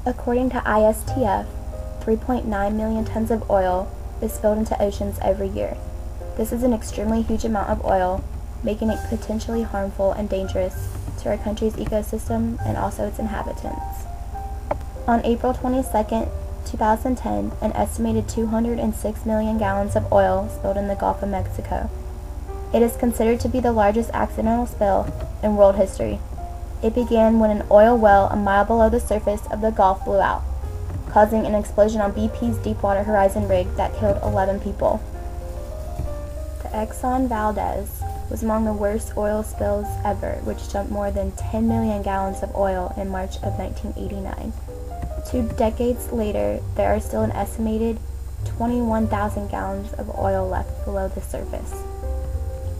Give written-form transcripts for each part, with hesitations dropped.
According to ISTF, 3.9 million tons of oil is spilled into oceans every year. This is an extremely huge amount of oil, making it potentially harmful and dangerous to our country's ecosystem and also its inhabitants. On April 22, 2010, an estimated 206 million gallons of oil spilled in the Gulf of Mexico. It is considered to be the largest accidental spill in world history. It began when an oil well a mile below the surface of the Gulf blew out, causing an explosion on BP's Deepwater Horizon rig that killed 11 people. The Exxon Valdez was among the worst oil spills ever, which dumped more than 10 million gallons of oil in March of 1989. 2 decades later, there are still an estimated 21,000 gallons of oil left below the surface.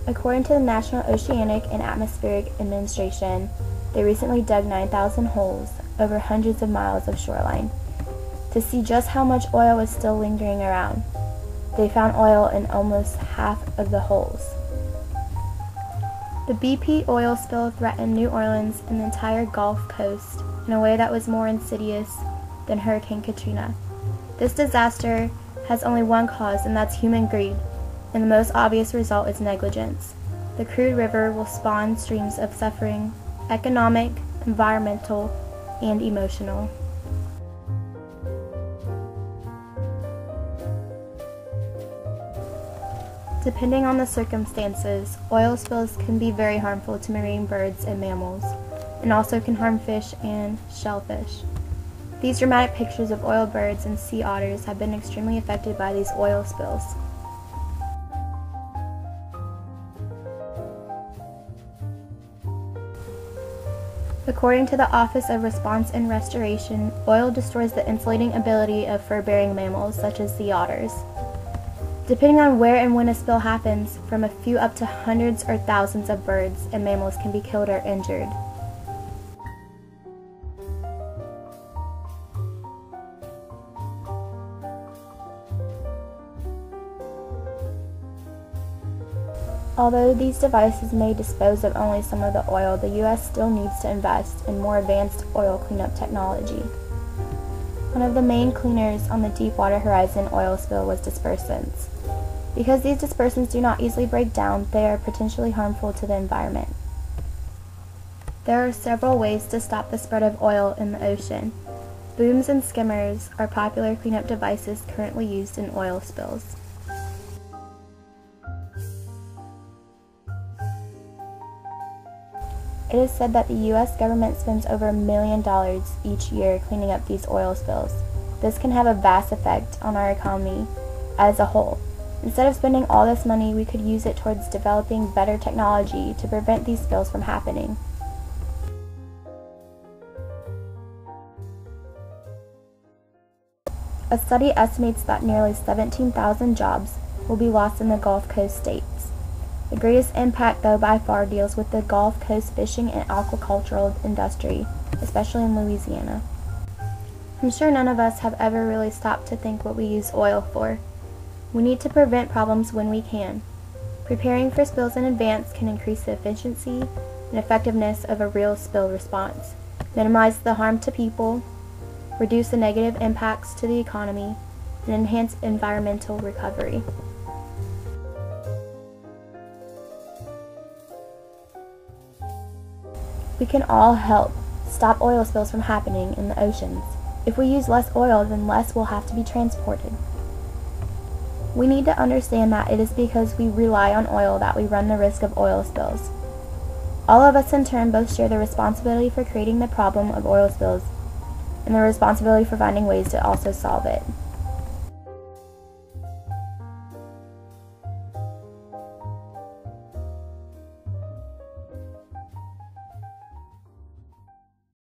According to the National Oceanic and Atmospheric Administration, they recently dug 9,000 holes over hundreds of miles of shoreline to see just how much oil was still lingering around. They found oil in almost half of the holes. The BP oil spill threatened New Orleans and the entire Gulf Coast in a way that was more insidious than Hurricane Katrina. This disaster has only one cause, and that's human greed, and the most obvious result is negligence. The crude river will spawn streams of suffering, economic, environmental, and emotional. Depending on the circumstances, oil spills can be very harmful to marine birds and mammals, and also can harm fish and shellfish. These dramatic pictures of oil birds and sea otters have been extremely affected by these oil spills. According to the Office of Response and Restoration, oil destroys the insulating ability of fur-bearing mammals such as sea otters. Depending on where and when a spill happens, from a few up to hundreds or thousands of birds and mammals can be killed or injured. Although these devices may dispose of only some of the oil, the U.S. still needs to invest in more advanced oil cleanup technology. One of the main cleaners on the Deepwater Horizon oil spill was dispersants. Because these dispersants do not easily break down, they are potentially harmful to the environment. There are several ways to stop the spread of oil in the ocean. Booms and skimmers are popular cleanup devices currently used in oil spills. It is said that the U.S. government spends over $1 million each year cleaning up these oil spills. This can have a vast effect on our economy as a whole. Instead of spending all this money, we could use it towards developing better technology to prevent these spills from happening. A study estimates that nearly 17,000 jobs will be lost in the Gulf Coast states. The greatest impact, though, by far deals with the Gulf Coast fishing and aquacultural industry, especially in Louisiana. I'm sure none of us have ever really stopped to think what we use oil for. We need to prevent problems when we can. Preparing for spills in advance can increase the efficiency and effectiveness of a real spill response, minimize the harm to people, reduce the negative impacts to the economy, and enhance environmental recovery. We can all help stop oil spills from happening in the oceans. If we use less oil, then less will have to be transported. We need to understand that it is because we rely on oil that we run the risk of oil spills. All of us in turn both share the responsibility for creating the problem of oil spills and the responsibility for finding ways to also solve it.